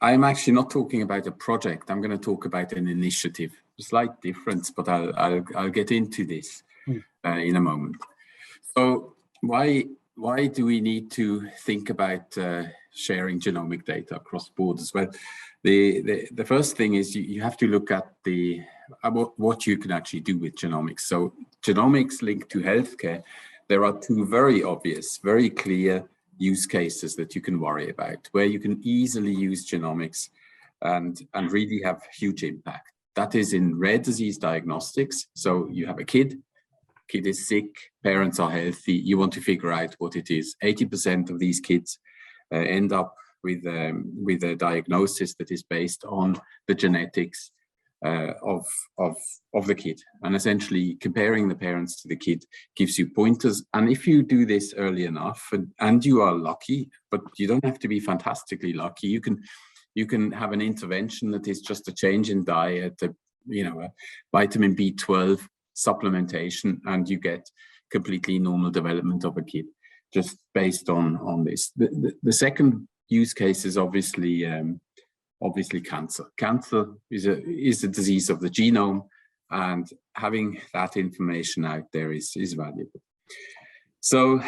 I'm actually not talking about a project. I'm going to talk about an initiative. A slight difference, but I'll get into this in a moment. So why do we need to think about sharing genomic data across borders? Well, the first thing is you have to look at what you can actually do with genomics. So genomics linked to healthcare, there are two very obvious, very clear use cases that you can worry about, where you can easily use genomics and really have huge impact. That is in rare disease diagnostics. So you have a kid is sick, parents are healthy, you want to figure out what it is. 80% of these kids end up with a diagnosis that is based on the genetics of the kid, and essentially comparing the parents to the kid gives you pointers. And if you do this early enough, and you are lucky, but you don't have to be fantastically lucky, you can have an intervention that is just a change in diet, a vitamin B12 supplementation, and you get completely normal development of a kid just based on this. The second use case is obviously cancer. Cancer is a disease of the genome, and having that information out there is valuable. So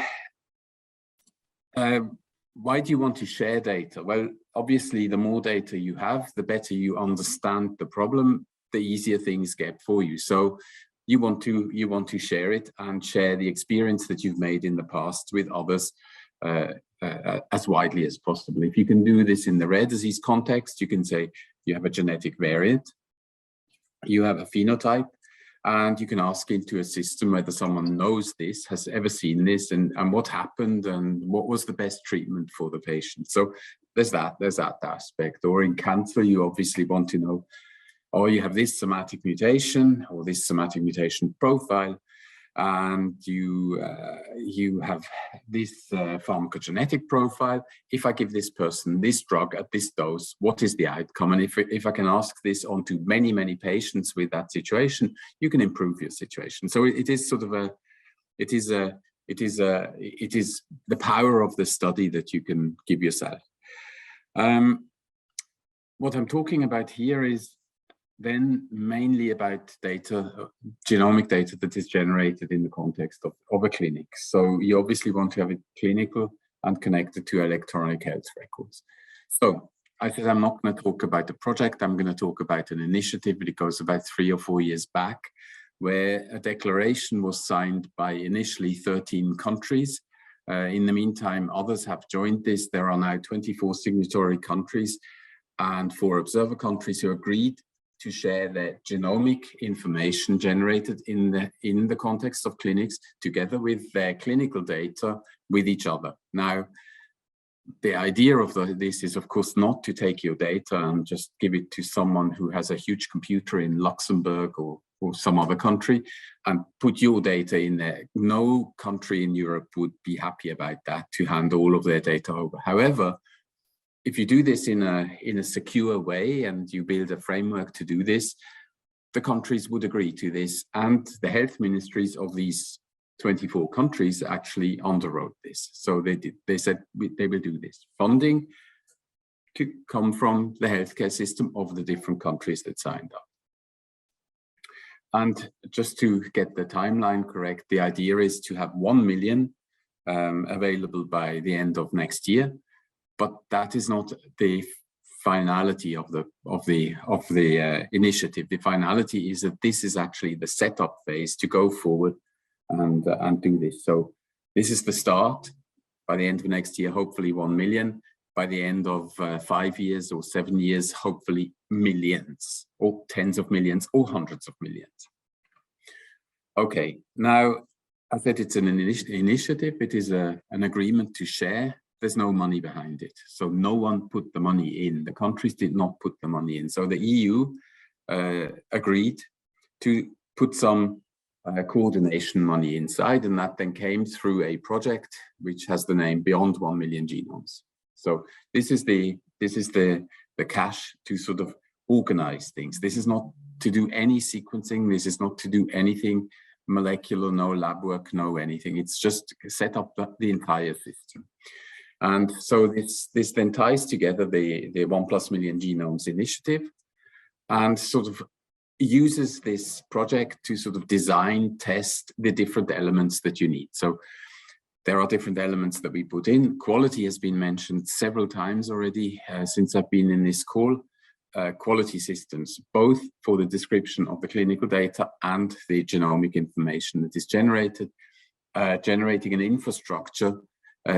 why do you want to share data? Well, obviously, the more data you have, the better you understand the problem, the easier things get for you. So you want to share it and share the experience that you've made in the past with others as widely as possible. If you can do this in the rare disease context, you can say you have a genetic variant, you have a phenotype, and you can ask into a system whether someone knows this, has ever seen this, and what happened, and what was the best treatment for the patient. So there's that aspect. Or in cancer, you obviously want to know, oh, you have this somatic mutation or this somatic mutation profile, and you have this pharmacogenetic profile. If I give this person this drug at this dose, what is the outcome? And if I can ask this onto many patients with that situation, you can improve your situation. So it is sort of it is the power of the study that you can give yourself. What I'm talking about here is then mainly about data, genomic data that is generated in the context of a clinic. So you obviously want to have it clinical and connected to electronic health records. So I said I'm not going to talk about the project, I'm going to talk about an initiative that goes about 3 or 4 years back, where a declaration was signed by initially 13 countries. In the meantime, others have joined this. There are now 24 signatory countries and 4 observer countries who agreed to share their genomic information generated in the context of clinics together with their clinical data with each other. Now, the idea of this is, of course, not to take your data and just give it to someone who has a huge computer in Luxembourg or some other country and put your data in there. No country in Europe would be happy about that, to hand all of their data over. However, if you do this in a secure way and you build a framework to do this, the countries would agree to this, and the health ministries of these 24 countries actually underwrote this. So they said they will do this. Funding to come from the healthcare system of the different countries that signed up. And just to get the timeline correct, the idea is to have 1 million available by the end of next year. But that is not the finality of the initiative. The finality is that this is actually the setup phase to go forward and do this. So this is the start. By the end of next year, hopefully 1 million. By the end of 5 years or 7 years, hopefully millions, or tens of millions, or hundreds of millions. Okay, now I said it's an initiative. It is an agreement to share. There's no money behind it. So no one put the money in. The countries did not put the money in. So the EU agreed to put some coordination money inside, and that then came through a project which has the name Beyond 1 Million Genomes. So this is the cash to sort of organize things. This is not to do any sequencing. This is not to do anything molecular, no lab work, no anything. It's just set up the entire system. And so this then ties together the 1+ million genomes initiative, and sort of uses this project to sort of design, test the different elements that you need. So there are different elements that we put in. Quality has been mentioned several times already since I've been in this call. Quality systems, both for the description of the clinical data and the genomic information that is generated, generating an infrastructure,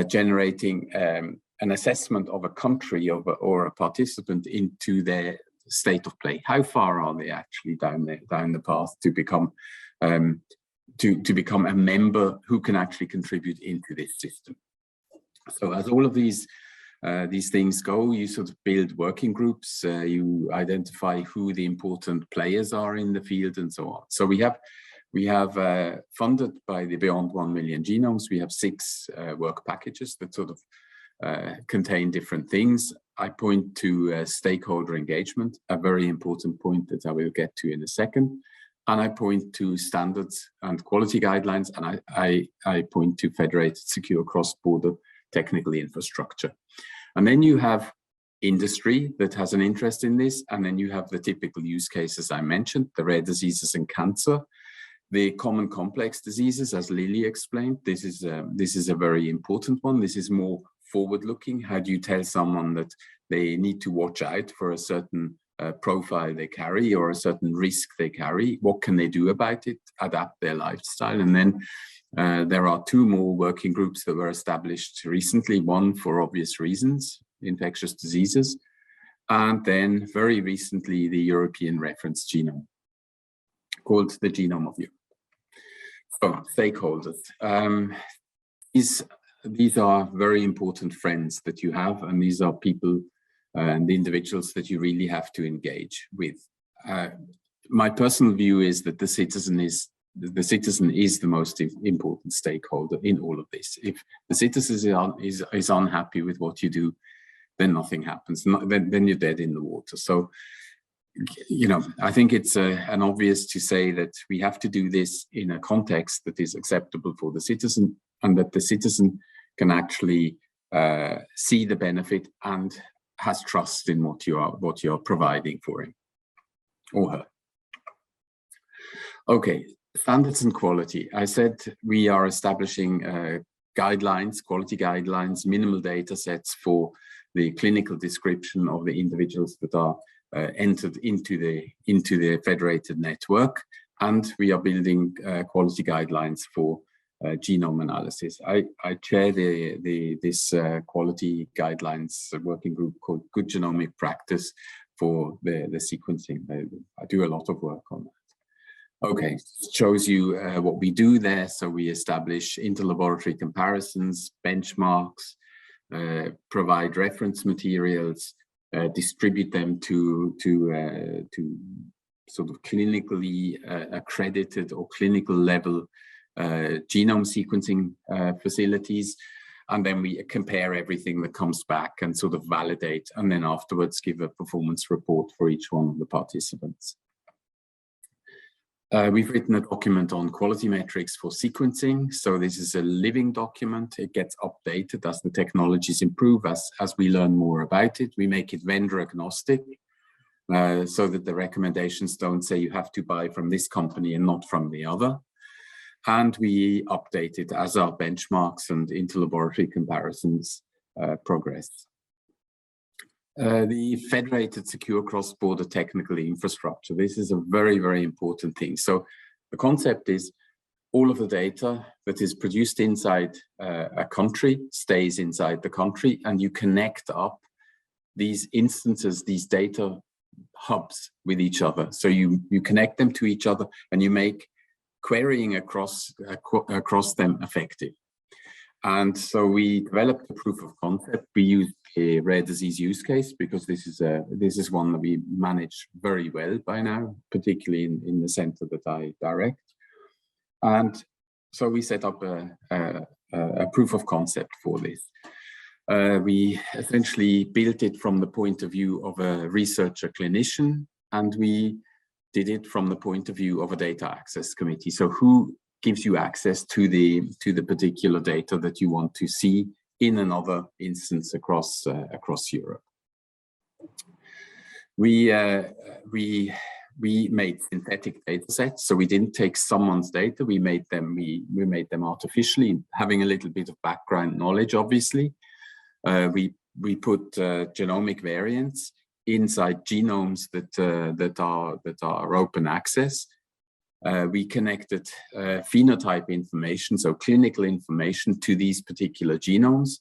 generating an assessment of a country or a participant into their state of play. How far are they actually down the path to become to become a member who can actually contribute into this system? So as all of these things go, you sort of build working groups, you identify who the important players are in the field, and so on. So we have funded by the Beyond 1 Million Genomes, we have 6 work packages that sort of contain different things. I point to stakeholder engagement, a very important point that I will get to in a second. And I point to standards and quality guidelines, and I point to federated, secure, cross-border technical infrastructure. And then you have industry that has an interest in this, and then you have the typical use cases I mentioned, the rare diseases and cancer, the common complex diseases, as Lily explained. This is a very important one. This is more forward-looking. How do you tell someone that they need to watch out for a certain profile they carry or a certain risk they carry? What can they do about it? Adapt their lifestyle. And then there are 2 more working groups that were established recently, one for obvious reasons, infectious diseases, and then very recently the European reference genome, called the Genome of Europe. So stakeholders. These are very important friends that you have, and these are people and individuals that you really have to engage with. My personal view is that the citizen is the most important stakeholder in all of this. If the citizen is unhappy with what you do, then nothing happens. Then you're dead in the water. So, you know, I think it's an obvious to say that we have to do this in a context that is acceptable for the citizen, and that the citizen can actually see the benefit and has trust in what you are providing for him or her. Okay, standards and quality. I said we are establishing guidelines, quality guidelines, minimal data sets for the clinical description of the individuals that are entered into the federated network, and we are building quality guidelines for genome analysis. I chair this quality guidelines working group called Good Genomic Practice for the sequencing. I do a lot of work on that. Okay, it shows you what we do there. So we establish interlaboratory comparisons, benchmarks, provide reference materials, distribute them to sort of clinically accredited or clinical level genome sequencing facilities, and then we compare everything that comes back and sort of validate, and then afterwards give a performance report for each one of the participants. We've written a document on quality metrics for sequencing. So this is a living document. It gets updated as the technologies improve, as we learn more about it. We make it vendor agnostic, so that the recommendations don't say you have to buy from this company and not from the other. And we update it as our benchmarks and interlaboratory comparisons progress. The federated secure cross-border technical infrastructure. This is a very, very important thing. So the concept is all of the data that is produced inside a country stays inside the country, and you connect up these instances, these data hubs with each other. So you connect them to each other, and you make querying across them effective. And so we developed a proof of concept. We used a rare disease use case because this is one that we manage very well by now, particularly in the center that I direct. And so we set up a proof of concept for this. We essentially built it from the point of view of a researcher clinician, and we did it from the point of view of a data access committee. So who gives you access to the particular data that you want to see in another instance across Europe. We made synthetic data sets, so we didn't take someone's data. We made them artificially, having a little bit of background knowledge. Obviously, we put genomic variants inside genomes that are open access. We connected phenotype information, so clinical information, to these particular genomes,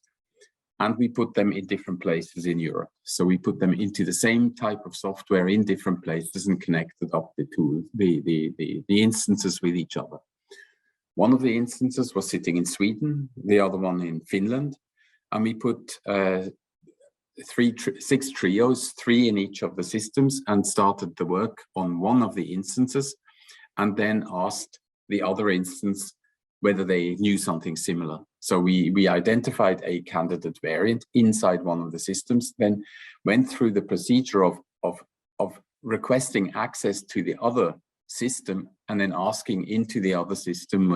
and we put them in different places in Europe. So we put them into the same type of software in different places and connected up the tools, the instances with each other. One of the instances was sitting in Sweden, the other one in Finland, and we put 6 trios, 3 in each of the systems, and started the work on one of the instances, and then asked the other instance whether they knew something similar. So we identified a candidate variant inside one of the systems, then went through the procedure of requesting access to the other system, and then asking into the other system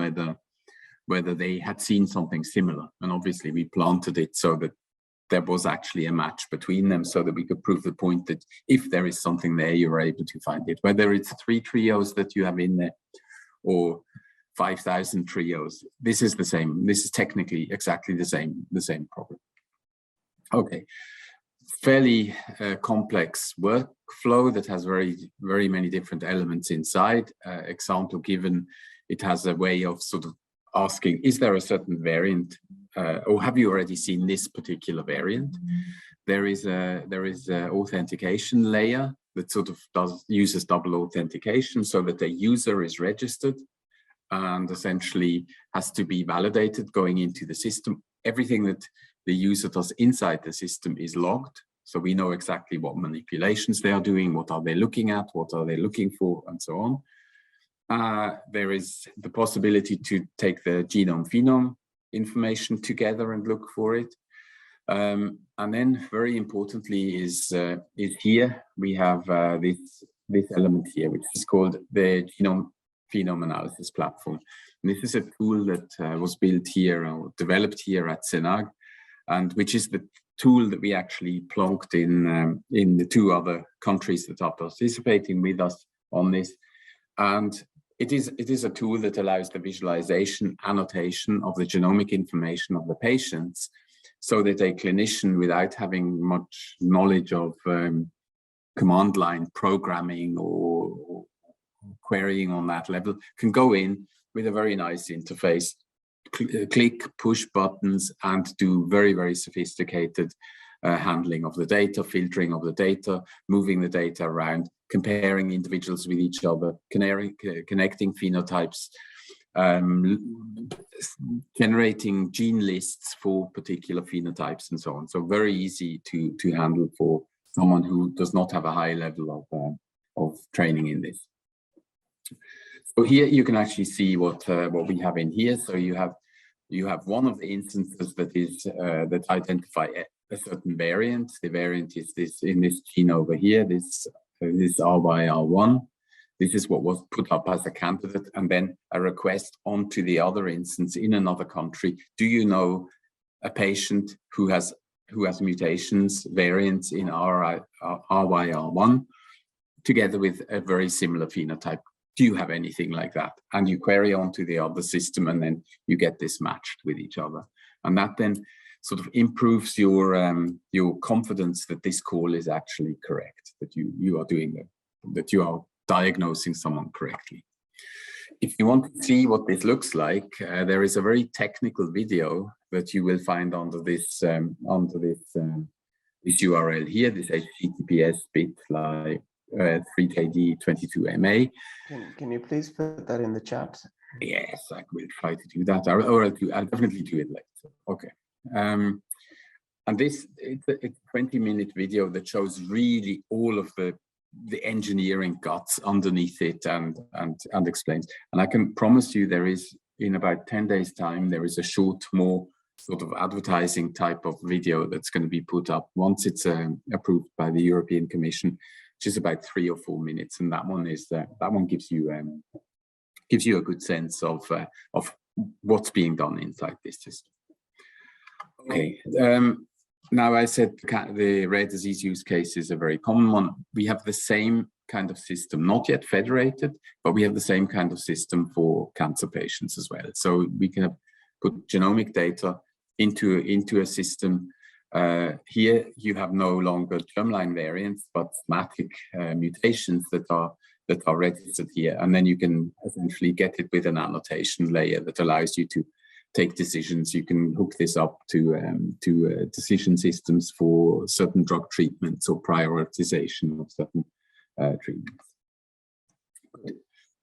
whether they had seen something similar. And obviously we planted it so that there was actually a match between them, so that we could prove the point that if there is something there, you're able to find it. Whether it's 3 trios that you have in there or 5,000 trios, this is the same. This is technically exactly the same problem. Okay, fairly complex workflow that has very many different elements inside. Example given, it has a way of sort of asking, is there a certain variant, or have you already seen this particular variant? There is a authentication layer that sort of uses double authentication, so that the user is registered and essentially has to be validated going into the system. Everything that the user does inside the system is logged, so we know exactly what manipulations they are doing, what are they looking at, what are they looking for, and so on. There is the possibility to take the genome-phenome information together and look for it. And then very importantly is here, we have this element here, which is called the genome-phenome analysis platform. And this is a tool that was built here or developed here at Senag, and which is the tool that we actually plunked in the 2 other countries that are participating with us on this. And it is a tool that allows the visualization, annotation of the genomic information of the patients, so that a clinician, without having much knowledge of command line programming or querying on that level, can go in with a very nice interface, click, push buttons, and do very sophisticated handling of the data, filtering of the data, moving the data around, comparing individuals with each other, connecting phenotypes, generating gene lists for particular phenotypes, and so on. So very easy to handle for someone who does not have a high level of training in this. So here you can actually see what we have in here. So you have one of the instances that is that identify a certain variant. The variant is this in this gene over here. This RYR1. This is what was put up as a candidate, and then a request onto the other instance in another country. Do you know a patient who has mutations, variants in RYR1, together with a very similar phenotype? Do you have anything like that? And you query onto the other system, and then you get this matched with each other. And that then sort of improves your confidence that this call is actually correct, that you are doing it, that you are diagnosing someone correctly. If you want to see what this looks like, there is a very technical video that you will find under this this URL here, this HTTPS bit like 3KD22MA. Can you please put that in the chat? Yes, I will try to do that, or I'll definitely do it later. Okay. And it's a 20-minute video that shows really all of the engineering guts underneath it and explains. And I can promise you there is, in about 10 days time, there is a short, more sort of advertising type of video that's going to be put up once it's approved by the European Commission, which is about 3 or 4 minutes. And that one is that one gives you a good sense of what's being done inside this system. Okay. Now I said the rare disease use case is a very common one. We have the same kind of system, not yet federated, but we have the same kind of system for cancer patients as well. So we can put genomic data into a system. Here you have no longer germline variants, but somatic mutations that are registered here, and then you can essentially get it with an annotation layer that allows you to take decisions. You can hook this up to decision systems for certain drug treatments or prioritization of certain treatments.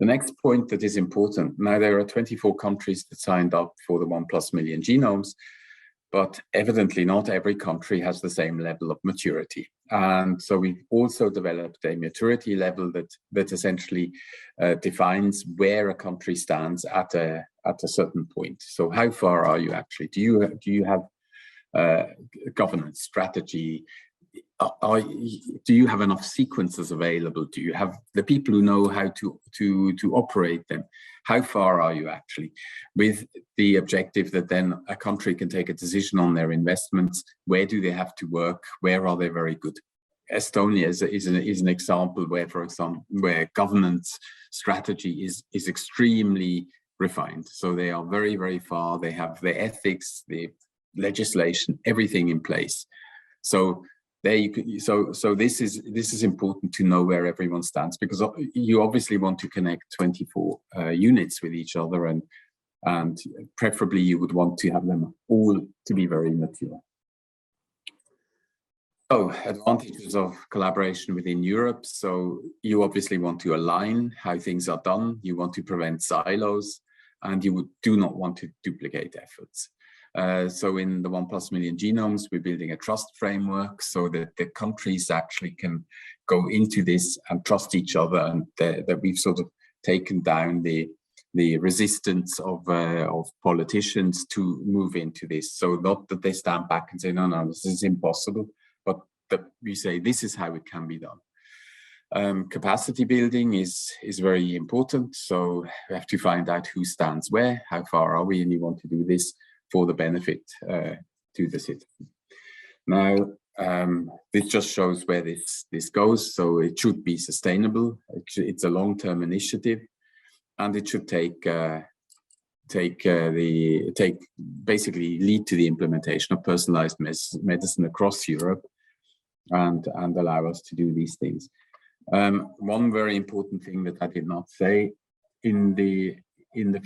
The next point that is important, now there are 24 countries that signed up for the 1+ million genomes, but evidently not every country has the same level of maturity. And so we've also developed a maturity level that essentially defines where a country stands at a certain point. So how far are you actually? Do you have governance strategy? Do you have enough sequences available? Do you have the people who know how to operate them? How far are you actually? With the objective that then a country can take a decision on their investments. Where do they have to work? Where are they very good? Estonia is an example where, for example, where governance strategy is extremely refined. So they are very, very far. They have the ethics, the legislation, everything in place. So there you could, so this is important to know where everyone stands, because you obviously want to connect 24 units with each other, and preferably you would want to have them all to be very mature. So advantages of collaboration within Europe. So you obviously want to align how things are done. You want to prevent silos, and you do not want to duplicate efforts. So in the 1+ million genomes, we're building a trust framework so that the countries actually can go into this and trust each other, and that we've sort of taken down the resistance of politicians to move into this. So not that they stand back and say, no, this is impossible, but that we say, this is how it can be done. Capacity building is very important. So we have to find out who stands where, how far are we, and you want to do this for the benefit to the citizen. Now, this just shows where this goes. So it should be sustainable. It's a long-term initiative, and it should basically lead to the implementation of personalized medicine across Europe, and allow us to do these things. One very important thing that I did not say, in the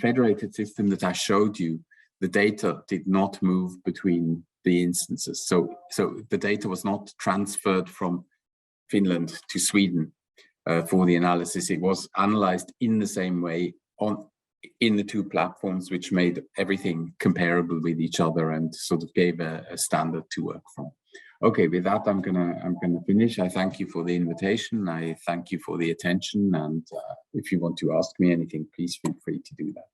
federated system that I showed you, the data did not move between the instances. So the data was not transferred from Finland to Sweden for the analysis. It was analyzed in the same way in the two platforms, which made everything comparable with each other and sort of gave a standard to work from. Okay, with that, I'm gonna finish. I thank you for the invitation. I thank you for the attention, and if you want to ask me anything, please feel free to do that.